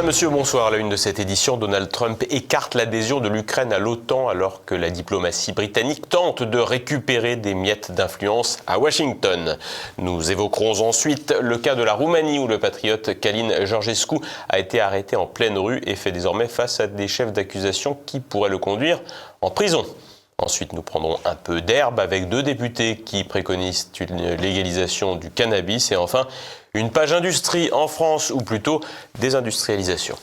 Madame, Monsieur, bonsoir. À la une de cette édition, Donald Trump écarte l'adhésion de l'Ukraine à l'OTAN alors que la diplomatie britannique tente de récupérer des miettes d'influence à Washington. Nous évoquerons ensuite le cas de la Roumanie où le patriote Călin Georgescu a été arrêté en pleine rue et fait désormais face à des chefs d'accusation qui pourraient le conduire en prison. Ensuite, nous prendrons un peu d'herbe avec 2 députés qui préconisent une légalisation du cannabis. Et enfin, une page industrie en France, ou plutôt désindustrialisation.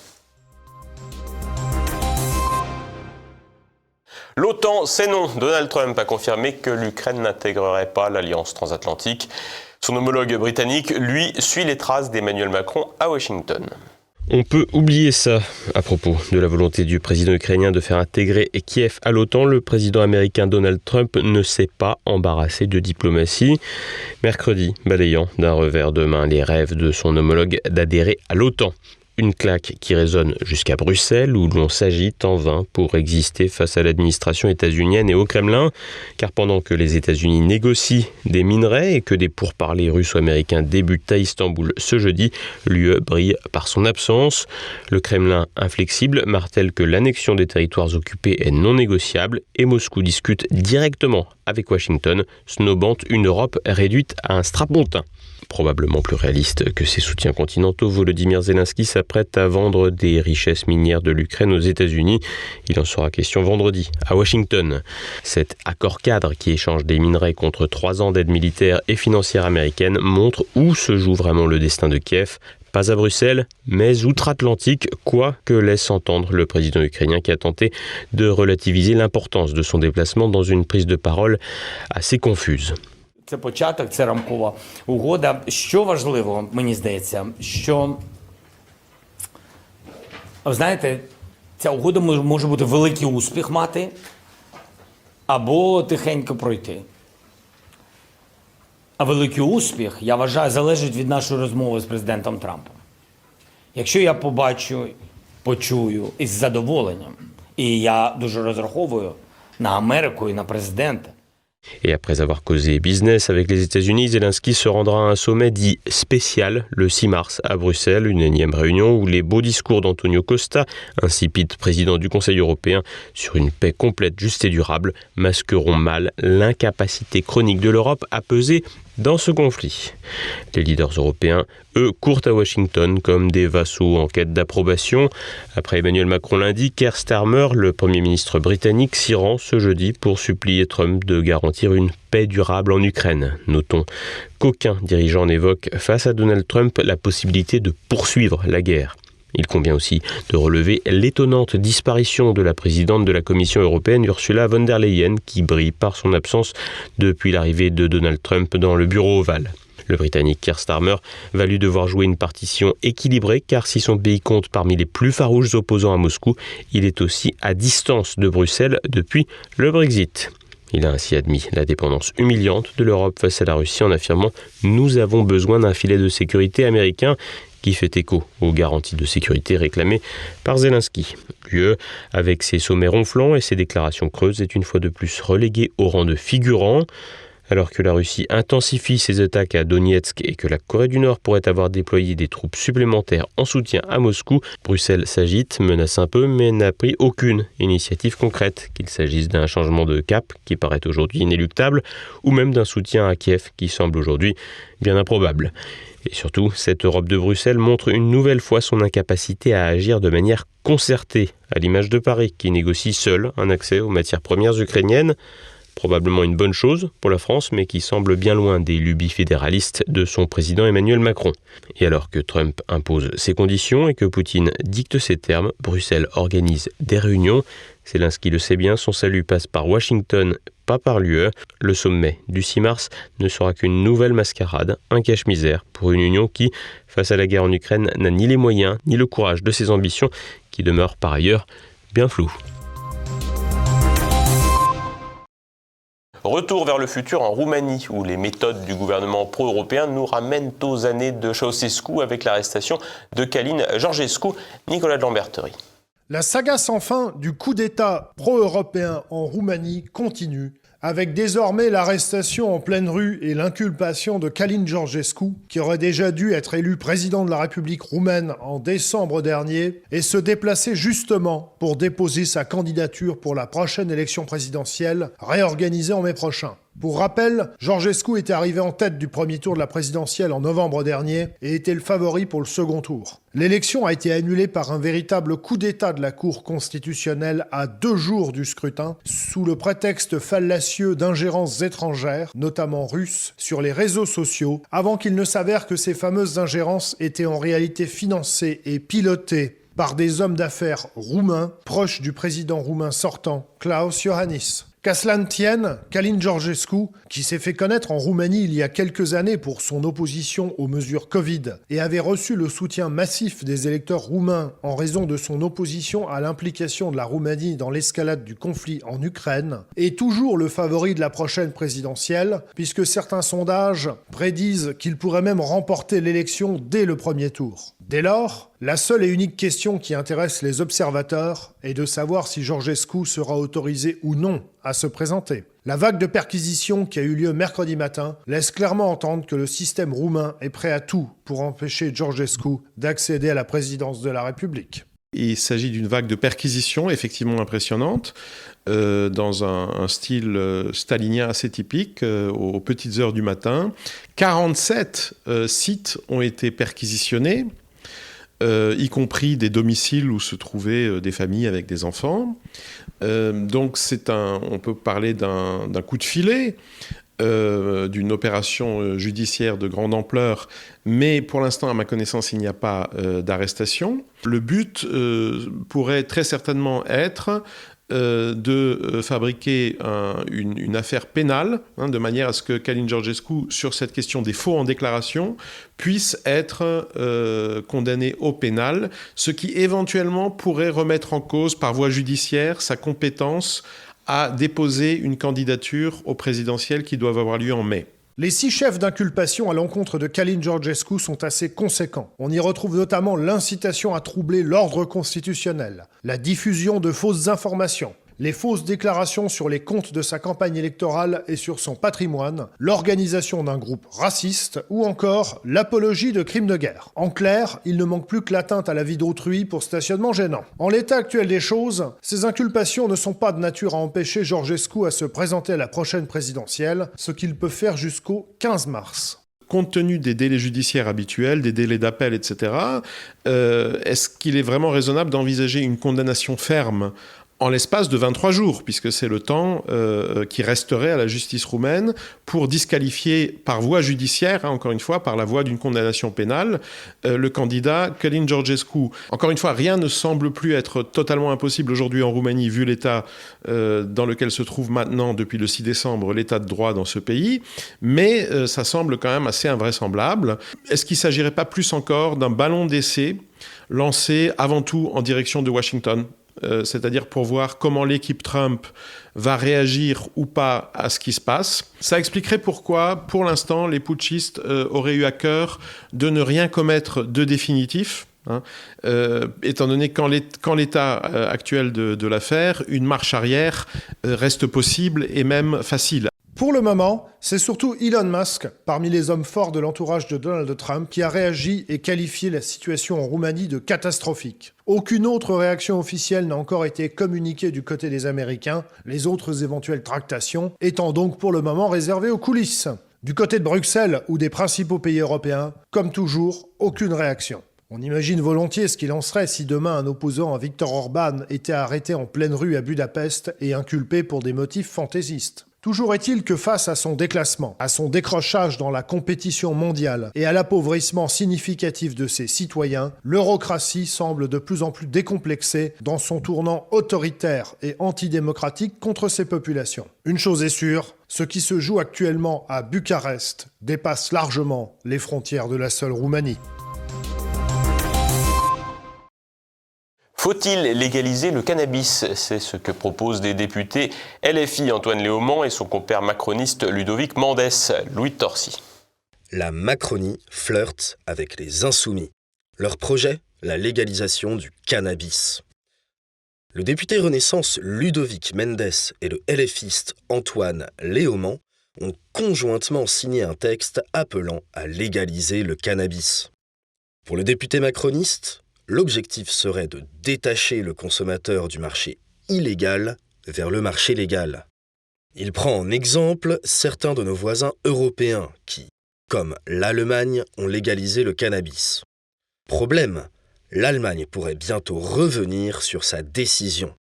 L'OTAN, c'est non. Donald Trump a confirmé que l'Ukraine n'intégrerait pas l'alliance transatlantique. Son homologue britannique, lui, suit les traces d'Emmanuel Macron à Washington. On peut oublier ça. À propos de la volonté du président ukrainien de faire intégrer Kiev à l'OTAN, le président américain Donald Trump ne s'est pas embarrassé de diplomatie. Mercredi, balayant d'un revers de main les rêves de son homologue d'adhérer à l'OTAN. Une claque qui résonne jusqu'à Bruxelles où l'on s'agite en vain pour exister face à l'administration états-unienne et au Kremlin. Car pendant que les États-Unis négocient des minerais et que des pourparlers russo-américains débutent à Istanbul ce jeudi, l'UE brille par son absence. Le Kremlin, inflexible, martèle que l'annexion des territoires occupés est non négociable et Moscou discute directement avec Washington, snobant une Europe réduite à un strapontin. Probablement plus réaliste que ses soutiens continentaux, Volodymyr Zelensky s'apprête à vendre des richesses minières de l'Ukraine aux États-Unis. Il en sera question vendredi à Washington. Cet accord cadre qui échange des minerais contre 3 ans d'aide militaire et financière américaine montre où se joue vraiment le destin de Kiev. Pas à Bruxelles, mais outre-Atlantique, quoi que laisse entendre le président ukrainien qui a tenté de relativiser l'importance de son déplacement dans une prise de parole assez confuse. Це початок, це рамкова угода. Що важливо, мені здається, що, ви знаєте, ця угода може бути великий успіх мати, або тихенько пройти. А великий успіх, я вважаю, залежить від нашої розмови з президентом Трампом. Якщо я побачу, почую із задоволенням, і я дуже розраховую на Америку і на президента, Et après avoir causé business avec les États-Unis, Zelensky se rendra à un sommet dit spécial le 6 mars à Bruxelles, une énième réunion où les beaux discours d'Antonio Costa, insipide président du Conseil européen, sur une paix complète, juste et durable, masqueront mal l'incapacité chronique de l'Europe à peser dans ce conflit. Les leaders européens, eux, courent à Washington comme des vassaux en quête d'approbation. Après Emmanuel Macron lundi, Keir Starmer, le Premier ministre britannique, s'y rend ce jeudi pour supplier Trump de garantir une paix durable en Ukraine. Notons qu'aucun dirigeant n'évoque face à Donald Trump la possibilité de poursuivre la guerre. Il convient aussi de relever l'étonnante disparition de la présidente de la Commission européenne, Ursula von der Leyen, qui brille par son absence depuis l'arrivée de Donald Trump dans le bureau ovale. Le Britannique Keir Starmer va lui devoir jouer une partition équilibrée car si son pays compte parmi les plus farouches opposants à Moscou, il est aussi à distance de Bruxelles depuis le Brexit. Il a ainsi admis la dépendance humiliante de l'Europe face à la Russie en affirmant « Nous avons besoin d'un filet de sécurité américain » qui fait écho aux garanties de sécurité réclamées par Zelensky. L'UE, avec ses sommets ronflants et ses déclarations creuses, est une fois de plus reléguée au rang de figurant. Alors que la Russie intensifie ses attaques à Donetsk et que la Corée du Nord pourrait avoir déployé des troupes supplémentaires en soutien à Moscou, Bruxelles s'agite, menace un peu, mais n'a pris aucune initiative concrète, qu'il s'agisse d'un changement de cap qui paraît aujourd'hui inéluctable, ou même d'un soutien à Kiev qui semble aujourd'hui bien improbable. Et surtout, cette Europe de Bruxelles montre une nouvelle fois son incapacité à agir de manière concertée, à l'image de Paris, qui négocie seul un accès aux matières premières ukrainiennes. Probablement une bonne chose pour la France, mais qui semble bien loin des lubies fédéralistes de son président Emmanuel Macron. Et alors que Trump impose ses conditions et que Poutine dicte ses termes, Bruxelles organise des réunions. Zelensky le sait bien, son salut passe par Washington, pas par l'UE. Le sommet du 6 mars ne sera qu'une nouvelle mascarade, un cache-misère pour une union qui, face à la guerre en Ukraine, n'a ni les moyens ni le courage de ses ambitions, qui demeurent par ailleurs bien floues. Retour vers le futur en Roumanie, où les méthodes du gouvernement pro-européen nous ramènent aux années de Ceausescu avec l'arrestation de Călin Georgescu. Nicolas de Lamberterie. La saga sans fin du coup d'État pro-européen en Roumanie continue avec désormais l'arrestation en pleine rue et l'inculpation de Călin Georgescu, qui aurait déjà dû être élu président de la République roumaine en décembre dernier, et se déplacer justement pour déposer sa candidature pour la prochaine élection présidentielle, réorganisée en mai prochain. Pour rappel, Georgescu était arrivé en tête du premier tour de la présidentielle en novembre dernier et était le favori pour le second tour. L'élection a été annulée par un véritable coup d'État de la Cour constitutionnelle à 2 jours du scrutin, sous le prétexte fallacieux d'ingérences étrangères, notamment russes, sur les réseaux sociaux, avant qu'il ne s'avère que ces fameuses ingérences étaient en réalité financées et pilotées par des hommes d'affaires roumains proches du président roumain sortant, Klaus Iohannis. Qu'à cela ne tienne, Călin Georgescu, qui s'est fait connaître en Roumanie il y a quelques années pour son opposition aux mesures Covid et avait reçu le soutien massif des électeurs roumains en raison de son opposition à l'implication de la Roumanie dans l'escalade du conflit en Ukraine, est toujours le favori de la prochaine présidentielle, puisque certains sondages prédisent qu'il pourrait même remporter l'élection dès le premier tour. Dès lors, la seule et unique question qui intéresse les observateurs est de savoir si Georgescu sera autorisé ou non à se présenter. La vague de perquisitions qui a eu lieu mercredi matin laisse clairement entendre que le système roumain est prêt à tout pour empêcher Georgescu d'accéder à la présidence de la République. Il s'agit d'une vague de perquisitions effectivement impressionnante, dans un style stalinien assez typique, aux petites heures du matin. 47 sites ont été perquisitionnés, y compris des domiciles où se trouvaient des familles avec des enfants. Donc on peut parler d'un coup de filet, d'une opération judiciaire de grande ampleur, mais pour l'instant, à ma connaissance, il n'y a pas d'arrestation. Le but pourrait très certainement être de fabriquer une affaire pénale, de manière à ce que Călin Georgescu, sur cette question des faux en déclaration, puisse être condamné au pénal, ce qui éventuellement pourrait remettre en cause par voie judiciaire sa compétence à déposer une candidature au présidentiel qui doivent avoir lieu en mai. Les 6 chefs d'inculpation à l'encontre de Călin Georgescu sont assez conséquents. On y retrouve notamment l'incitation à troubler l'ordre constitutionnel, la diffusion de fausses informations, les fausses déclarations sur les comptes de sa campagne électorale et sur son patrimoine, l'organisation d'un groupe raciste ou encore l'apologie de crimes de guerre. En clair, il ne manque plus que l'atteinte à la vie d'autrui pour stationnement gênant. En l'état actuel des choses, ces inculpations ne sont pas de nature à empêcher Georgescu à se présenter à la prochaine présidentielle, ce qu'il peut faire jusqu'au 15 mars. Compte tenu des délais judiciaires habituels, des délais d'appel, etc., est-ce qu'il est vraiment raisonnable d'envisager une condamnation ferme en l'espace de 23 jours, puisque c'est le temps qui resterait à la justice roumaine pour disqualifier par voie judiciaire, encore une fois, par la voie d'une condamnation pénale, le candidat Călin Georgescu. Encore une fois, rien ne semble plus être totalement impossible aujourd'hui en Roumanie, vu l'état dans lequel se trouve maintenant, depuis le 6 décembre, l'état de droit dans ce pays, mais ça semble quand même assez invraisemblable. Est-ce qu'il ne s'agirait pas plus encore d'un ballon d'essai lancé avant tout en direction de Washington ? C'est-à-dire pour voir comment l'équipe Trump va réagir ou pas à ce qui se passe. Ça expliquerait pourquoi, pour l'instant, les putschistes auraient eu à cœur de ne rien commettre de définitif, étant donné qu'en l'état actuel de l'affaire, une marche arrière reste possible et même facile. Pour le moment, c'est surtout Elon Musk, parmi les hommes forts de l'entourage de Donald Trump, qui a réagi et qualifié la situation en Roumanie de catastrophique. Aucune autre réaction officielle n'a encore été communiquée du côté des Américains, les autres éventuelles tractations étant donc pour le moment réservées aux coulisses. Du côté de Bruxelles ou des principaux pays européens, comme toujours, aucune réaction. On imagine volontiers ce qu'il en serait si demain un opposant à Viktor Orban était arrêté en pleine rue à Budapest et inculpé pour des motifs fantaisistes. Toujours est-il que face à son déclassement, à son décrochage dans la compétition mondiale et à l'appauvrissement significatif de ses citoyens, l'eurocratie semble de plus en plus décomplexée dans son tournant autoritaire et antidémocratique contre ses populations. Une chose est sûre, ce qui se joue actuellement à Bucarest dépasse largement les frontières de la seule Roumanie. Faut-il légaliser le cannabis? C'est ce que proposent des députés LFI Antoine Léaumont et son compère macroniste Ludovic Mandès. Louis Torcy. La Macronie flirte avec les insoumis. Leur projet, la légalisation du cannabis. Le député Renaissance Ludovic Mendes et le LFiste Antoine Léaumont ont conjointement signé un texte appelant à légaliser le cannabis. Pour le député macroniste, l'objectif serait de détacher le consommateur du marché illégal vers le marché légal. Il prend en exemple certains de nos voisins européens qui, comme l'Allemagne, ont légalisé le cannabis. Problème, l'Allemagne pourrait bientôt revenir sur sa décision.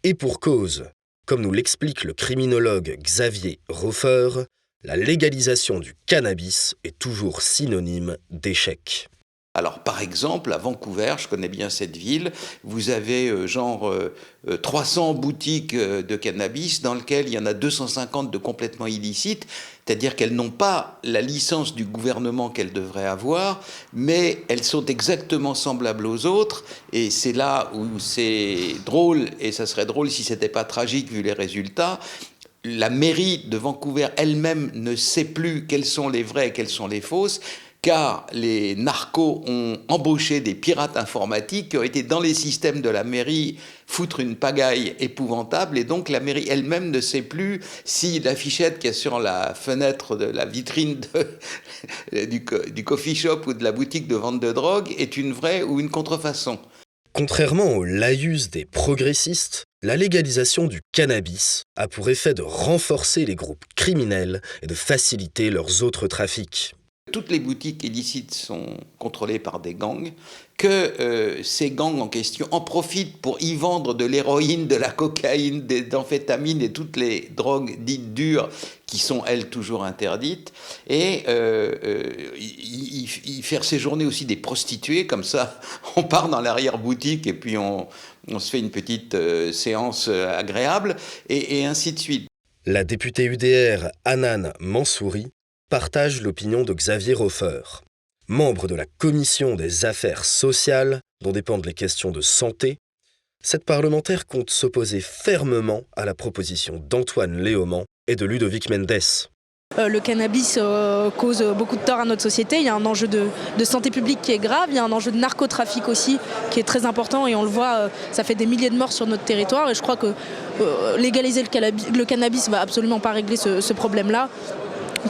Et pour cause, comme nous l'explique le criminologue Xavier Roffer, la légalisation du cannabis est toujours synonyme d'échec. Alors par exemple, à Vancouver, je connais bien cette ville, vous avez 300 boutiques de cannabis dans lesquelles il y en a 250 de complètement illicites, c'est-à-dire qu'elles n'ont pas la licence du gouvernement qu'elles devraient avoir, mais elles sont exactement semblables aux autres, et c'est là où c'est drôle, et ça serait drôle si c'était pas tragique vu les résultats. La mairie de Vancouver elle-même ne sait plus quelles sont les vraies et quelles sont les fausses, car les narcos ont embauché des pirates informatiques qui ont été dans les systèmes de la mairie foutre une pagaille épouvantable, et donc la mairie elle-même ne sait plus si l'affichette qu'il y a sur la fenêtre de la vitrine du coffee shop ou de la boutique de vente de drogue est une vraie ou une contrefaçon. Contrairement au laïus des progressistes, la légalisation du cannabis a pour effet de renforcer les groupes criminels et de faciliter leurs autres trafics. Toutes les boutiques illicites sont contrôlées par des gangs, que ces gangs en question en profitent pour y vendre de l'héroïne, de la cocaïne, des amphétamines et toutes les drogues dites dures qui sont, elles, toujours interdites, et y faire séjourner aussi des prostituées, comme ça on part dans l'arrière-boutique et puis on se fait une petite séance agréable, et ainsi de suite. La députée UDR Hanan Mansouri partage l'opinion de Xavier Roffer. Membre de la commission des affaires sociales, dont dépendent les questions de santé, cette parlementaire compte s'opposer fermement à la proposition d'Antoine Léaumont et de Ludovic Mendes. Le cannabis cause beaucoup de tort à notre société. Il y a un enjeu de santé publique qui est grave, il y a un enjeu de narcotrafic aussi qui est très important, et on le voit, ça fait des milliers de morts sur notre territoire, et je crois que légaliser le cannabis ne va absolument pas régler ce problème-là.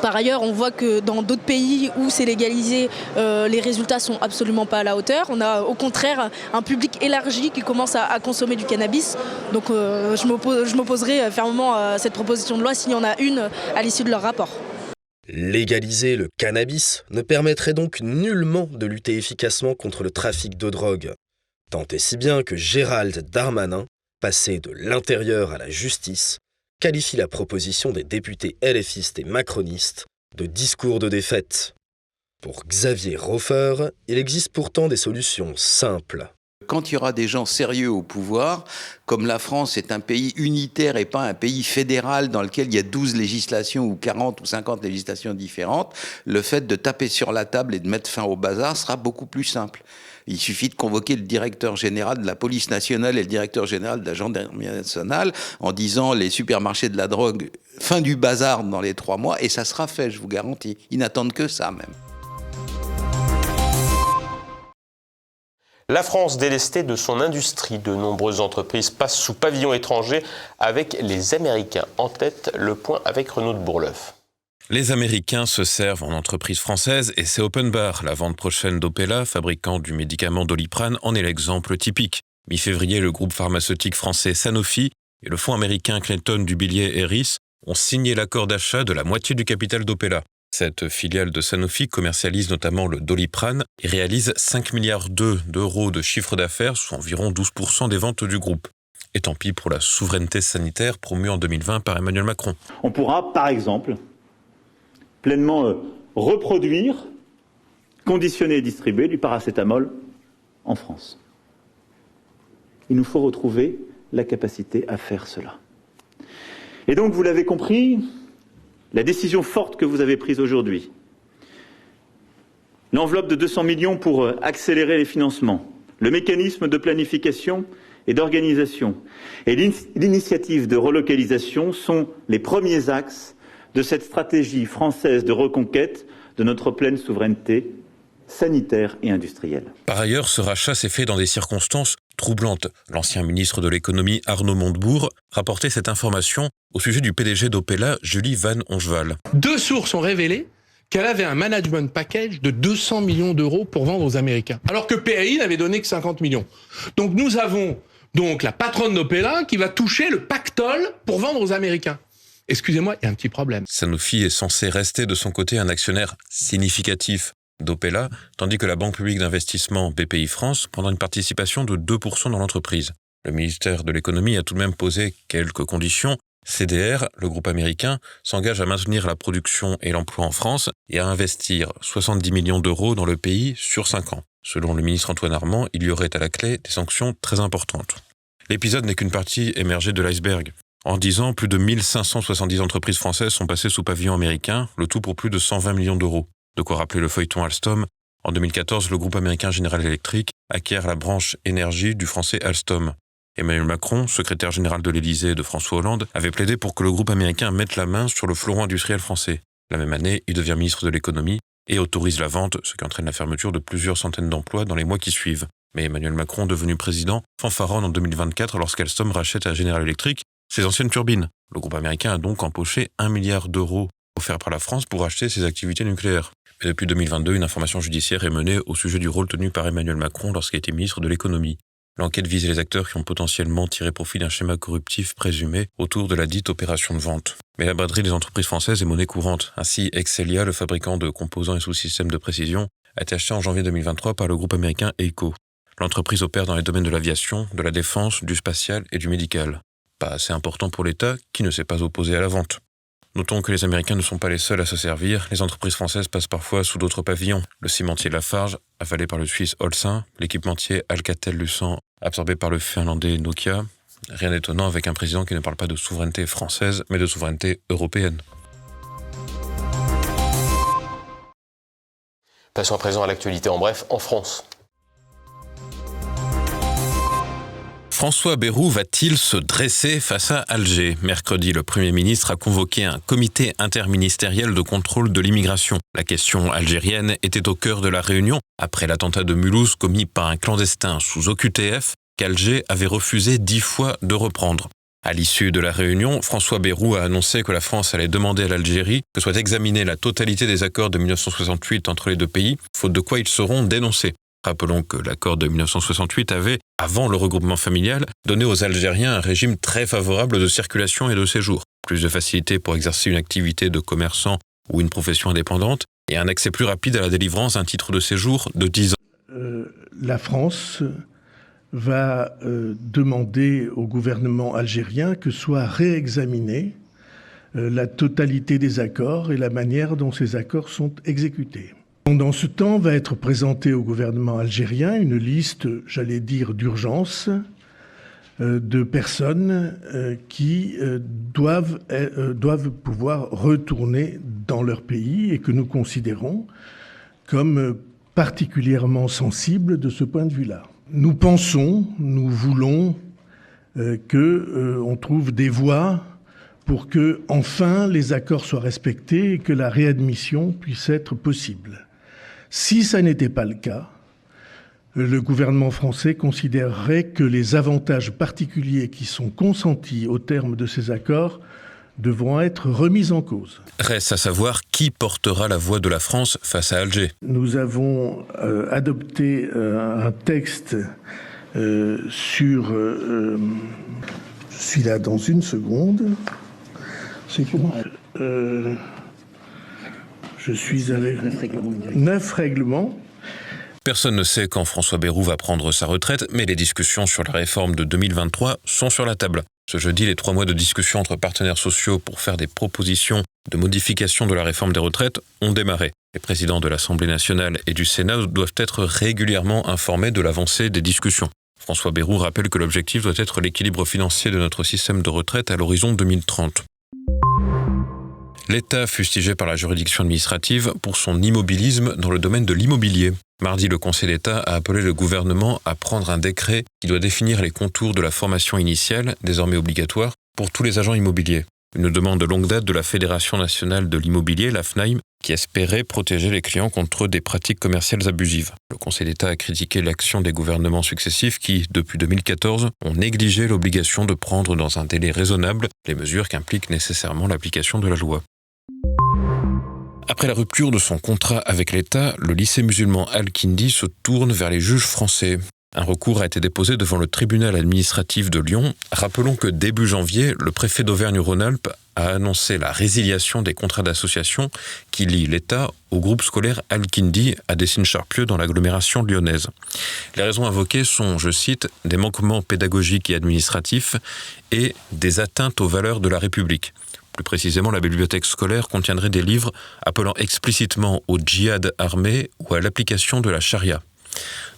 Par ailleurs, on voit que dans d'autres pays où c'est légalisé, les résultats sont absolument pas à la hauteur. On a au contraire un public élargi qui commence à consommer du cannabis. Donc je m'opposerai fermement à cette proposition de loi s'il y en a une à l'issue de leur rapport. Légaliser le cannabis ne permettrait donc nullement de lutter efficacement contre le trafic de drogue. Tant et si bien que Gérald Darmanin, passé de l'intérieur à la justice, qualifie la proposition des députés LFistes et macronistes de discours de défaite. Pour Xavier Roffer, il existe pourtant des solutions simples. Quand il y aura des gens sérieux au pouvoir, comme la France est un pays unitaire et pas un pays fédéral dans lequel il y a 12 législations ou 40 ou 50 législations différentes, le fait de taper sur la table et de mettre fin au bazar sera beaucoup plus simple. Il suffit de convoquer le directeur général de la police nationale et le directeur général de la gendarmerie nationale en disant les supermarchés de la drogue, fin du bazar dans les 3 mois, et ça sera fait, je vous garantis. Ils n'attendent que ça même. La France délestée de son industrie, de nombreuses entreprises passent sous pavillon étranger avec les Américains en tête. Le point avec Renaud de Bourleuf. Les Américains se servent en entreprise française et c'est open bar. La vente prochaine d'Opella, fabricant du médicament Doliprane, en est l'exemple typique. Mi-février, le groupe pharmaceutique français Sanofi et le fonds américain Clayton Dubilier Harris ont signé l'accord d'achat de la moitié du capital d'Opella. Cette filiale de Sanofi commercialise notamment le Doliprane et réalise 5,2 milliards d'euros de chiffre d'affaires, soit environ 12% des ventes du groupe. Et tant pis pour la souveraineté sanitaire promue en 2020 par Emmanuel Macron. On pourra, par exemple, pleinement reproduire, conditionner et distribuer du paracétamol en France. Il nous faut retrouver la capacité à faire cela. Et donc, vous l'avez compris, la décision forte que vous avez prise aujourd'hui, l'enveloppe de 200 millions pour accélérer les financements, le mécanisme de planification et d'organisation et l'initiative de relocalisation sont les premiers axes de cette stratégie française de reconquête de notre pleine souveraineté sanitaire et industrielle. Par ailleurs, ce rachat s'est fait dans des circonstances troublante. L'ancien ministre de l'économie Arnaud Montebourg rapportait cette information au sujet du PDG d'Opella, Julie Van Ongeval. 2 sources ont révélé qu'elle avait un management package de 200 millions d'euros pour vendre aux Américains, alors que PAI n'avait donné que 50 millions. Donc nous avons la patronne d'Opella qui va toucher le pactole pour vendre aux Américains. Excusez-moi, il y a un petit problème. Sanofi est censé rester de son côté un actionnaire significatif d'Opella, tandis que la banque publique d'investissement BPI France prendra une participation de 2% dans l'entreprise. Le ministère de l'économie a tout de même posé quelques conditions. CDR, le groupe américain, s'engage à maintenir la production et l'emploi en France et à investir 70 millions d'euros dans le pays sur 5 ans. Selon le ministre Antoine Armand, il y aurait à la clé des sanctions très importantes. L'épisode n'est qu'une partie émergée de l'iceberg. En 10 ans, plus de 1570 entreprises françaises sont passées sous pavillon américain, le tout pour plus de 120 millions d'euros. De quoi rappeler le feuilleton Alstom. En 2014, le groupe américain General Electric acquiert la branche énergie du français Alstom. Emmanuel Macron, secrétaire général de l'Élysée de François Hollande, avait plaidé pour que le groupe américain mette la main sur le fleuron industriel français. La même année, il devient ministre de l'économie et autorise la vente, ce qui entraîne la fermeture de plusieurs centaines d'emplois dans les mois qui suivent. Mais Emmanuel Macron, devenu président, fanfaronne en 2024 lorsqu'Alstom rachète à General Electric ses anciennes turbines. Le groupe américain a donc empoché 1 milliard d'euros offerts par la France pour acheter ses activités nucléaires. Et depuis 2022, une information judiciaire est menée au sujet du rôle tenu par Emmanuel Macron lorsqu'il était ministre de l'économie. L'enquête visait les acteurs qui ont potentiellement tiré profit d'un schéma corruptif présumé autour de la dite opération de vente. Mais la braderie des entreprises françaises est monnaie courante. Ainsi, Excelia, le fabricant de composants et sous-systèmes de précision, a été acheté en janvier 2023 par le groupe américain Eiko. L'entreprise opère dans les domaines de l'aviation, de la défense, du spatial et du médical. Pas assez important pour l'État, qui ne s'est pas opposé à la vente. Notons que les Américains ne sont pas les seuls à se servir. Les entreprises françaises passent parfois sous d'autres pavillons. Le cimentier Lafarge, avalé par le Suisse Holcim, l'équipementier Alcatel-Lucent, absorbé par le Finlandais Nokia. Rien d'étonnant avec un président qui ne parle pas de souveraineté française, mais de souveraineté européenne. Passons à présent à l'actualité en bref en France. François Bayrou va-t-il se dresser face à Alger ? Mercredi, le Premier ministre a convoqué un comité interministériel de contrôle de l'immigration. La question algérienne était au cœur de la réunion après l'attentat de Mulhouse commis par un clandestin sous OQTF qu'Alger avait refusé 10 fois de reprendre. À l'issue de la réunion, François Bayrou a annoncé que la France allait demander à l'Algérie que soit examinée la totalité des accords de 1968 entre les deux pays, faute de quoi ils seront dénoncés. Rappelons que l'accord de 1968 avait, avant le regroupement familial, donné aux Algériens un régime très favorable de circulation et de séjour. Plus de facilité pour exercer une activité de commerçant ou une profession indépendante et un accès plus rapide à la délivrance d'un titre de séjour de 10 ans. La France va demander au gouvernement algérien que soit réexaminée la totalité des accords et la manière dont ces accords sont exécutés. Pendant ce temps, va être présentée au gouvernement algérien une liste, j'allais dire, d'urgence de personnes qui doivent pouvoir retourner dans leur pays et que nous considérons comme particulièrement sensibles de ce point de vue-là. Nous pensons, nous voulons qu'on trouve des voies pour que, enfin, les accords soient respectés et que la réadmission puisse être possible. Si ça n'était pas le cas, le gouvernement français considérerait que les avantages particuliers qui sont consentis au terme de ces accords devront être remis en cause. Reste à savoir qui portera la voix de la France face à Alger. Nous avons adopté un texte sur... je suis là dans une seconde. C'est comment je suis avec 9 règlements. Personne ne sait quand François Bayrou va prendre sa retraite, mais les discussions sur la réforme de 2023 sont sur la table. Ce jeudi, les 3 mois de discussion entre partenaires sociaux pour faire des propositions de modification de la réforme des retraites ont démarré. Les présidents de l'Assemblée nationale et du Sénat doivent être régulièrement informés de l'avancée des discussions. François Bayrou rappelle que l'objectif doit être l'équilibre financier de notre système de retraite à l'horizon 2030. L'État fustigé par la juridiction administrative pour son immobilisme dans le domaine de l'immobilier. Mardi, le Conseil d'État a appelé le gouvernement à prendre un décret qui doit définir les contours de la formation initiale, désormais obligatoire, pour tous les agents immobiliers. Une demande de longue date de la Fédération nationale de l'immobilier, la FNAIM, qui espérait protéger les clients contre des pratiques commerciales abusives. Le Conseil d'État a critiqué l'action des gouvernements successifs qui, depuis 2014, ont négligé l'obligation de prendre dans un délai raisonnable les mesures qu'implique nécessairement l'application de la loi. Après la rupture de son contrat avec l'État, le lycée musulman Al-Kindi se tourne vers les juges français. Un recours a été déposé devant le tribunal administratif de Lyon. Rappelons que début janvier, le préfet d'Auvergne-Rhône-Alpes a annoncé la résiliation des contrats d'association qui lient l'État au groupe scolaire Al-Kindi à Dessines-Charpieu dans l'agglomération lyonnaise. Les raisons invoquées sont, je cite, des manquements pédagogiques et administratifs et des atteintes aux valeurs de la République. Plus précisément, la bibliothèque scolaire contiendrait des livres appelant explicitement au djihad armé ou à l'application de la charia.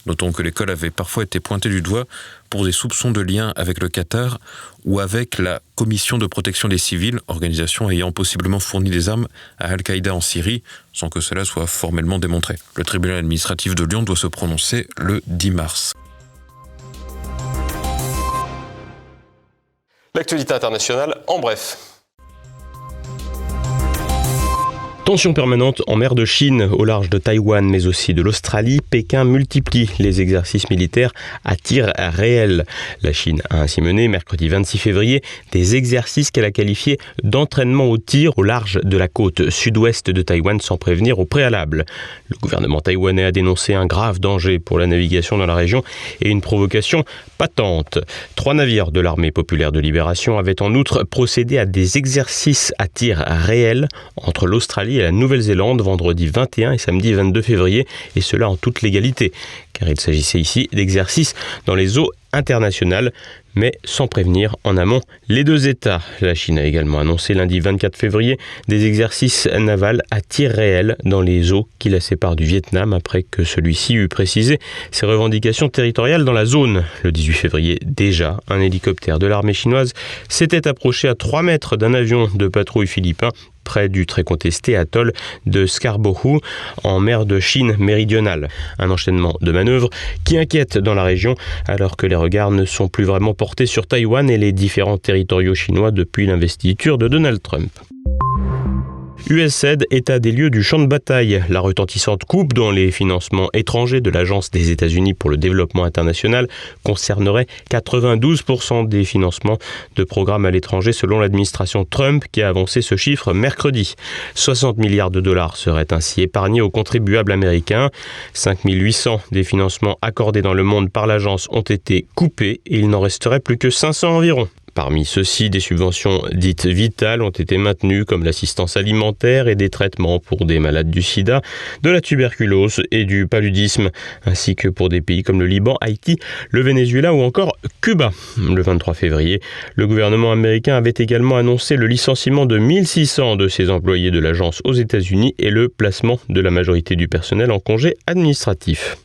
Notons que l'école avait parfois été pointée du doigt pour des soupçons de lien avec le Qatar ou avec la Commission de protection des civils, organisation ayant possiblement fourni des armes à Al-Qaïda en Syrie, sans que cela soit formellement démontré. Le tribunal administratif de Lyon doit se prononcer le 10 mars. L'actualité internationale en bref. Tension permanente en mer de Chine, au large de Taïwan, mais aussi de l'Australie. Pékin multiplie les exercices militaires à tir réel. La Chine a ainsi mené, mercredi 26 février, des exercices qu'elle a qualifiés d'entraînement au tir au large de la côte sud-ouest de Taïwan sans prévenir au préalable. Le gouvernement taïwanais a dénoncé un grave danger pour la navigation dans la région et une provocation patente. 3 navires de l'armée populaire de libération avaient en outre procédé à des exercices à tir réel entre l'Australie et la Nouvelle-Zélande vendredi 21 et samedi 22 février, et cela en toute légalité, car il s'agissait ici d'exercices dans les eaux internationales, mais sans prévenir en amont les deux États. La Chine a également annoncé lundi 24 février des exercices navals à tir réel dans les eaux qui la séparent du Vietnam après que celui-ci eut précisé ses revendications territoriales dans la zone. Le 18 février déjà, un hélicoptère de l'armée chinoise s'était approché à 3 mètres d'un avion de patrouille philippin près du très contesté atoll de Scarborough, en mer de Chine méridionale. Un enchaînement de manœuvres qui inquiète dans la région, alors que les regards ne sont plus vraiment portés sur Taïwan et les différents territoriaux chinois depuis l'investiture de Donald Trump. USAID, état des lieux du champ de bataille. La retentissante coupe dans les financements étrangers de l'Agence des États-Unis pour le développement international concernerait 92% des financements de programmes à l'étranger selon l'administration Trump qui a avancé ce chiffre mercredi. 60 milliards de dollars seraient ainsi épargnés aux contribuables américains. 5 800 des financements accordés dans le monde par l'agence ont été coupés et il n'en resterait plus que 500 environ. Parmi ceux-ci, des subventions dites vitales ont été maintenues comme l'assistance alimentaire et des traitements pour des malades du sida, de la tuberculose et du paludisme, ainsi que pour des pays comme le Liban, Haïti, le Venezuela ou encore Cuba. Le 23 février, le gouvernement américain avait également annoncé le licenciement de 1600 de ses employés de l'agence aux États-Unis et le placement de la majorité du personnel en congé administratif.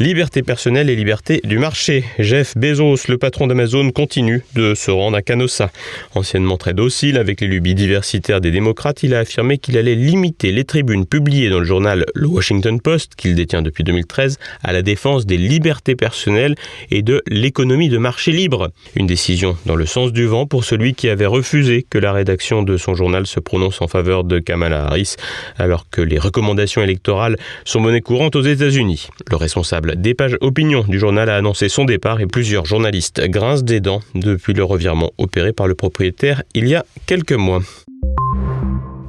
Liberté personnelle et liberté du marché. Jeff Bezos, le patron d'Amazon, continue de se rendre à Canossa. Anciennement très docile avec les lubies diversitaires des démocrates, il a affirmé qu'il allait limiter les tribunes publiées dans le journal Le Washington Post, qu'il détient depuis 2013, à la défense des libertés personnelles et de l'économie de marché libre. Une décision dans le sens du vent pour celui qui avait refusé que la rédaction de son journal se prononce en faveur de Kamala Harris, alors que les recommandations électorales sont monnaie courante aux États-Unis. Le responsable des pages opinion du journal a annoncé son départ et plusieurs journalistes grincent des dents depuis le revirement opéré par le propriétaire il y a quelques mois.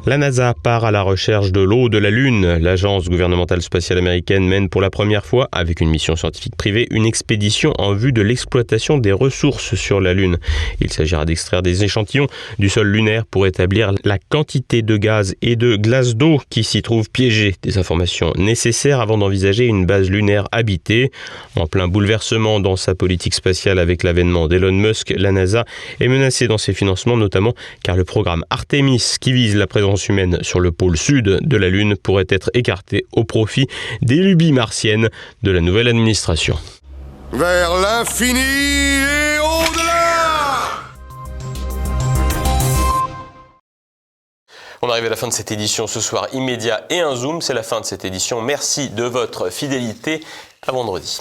La NASA part à la recherche de l'eau de la Lune. L'agence gouvernementale spatiale américaine mène pour la première fois, avec une mission scientifique privée, une expédition en vue de l'exploitation des ressources sur la Lune. Il s'agira d'extraire des échantillons du sol lunaire pour établir la quantité de gaz et de glace d'eau qui s'y trouvent piégées. Des informations nécessaires avant d'envisager une base lunaire habitée. En plein bouleversement dans sa politique spatiale avec l'avènement d'Elon Musk, la NASA est menacée dans ses financements, notamment car le programme Artemis, qui vise la présence humaine sur le pôle sud de la Lune, pourrait être écarté au profit des lubies martiennes de la nouvelle administration. Vers l'infini et au-delà! On arrive à la fin de cette édition ce soir. Immédiat et un zoom, c'est la fin de cette édition. Merci de votre fidélité. À vendredi.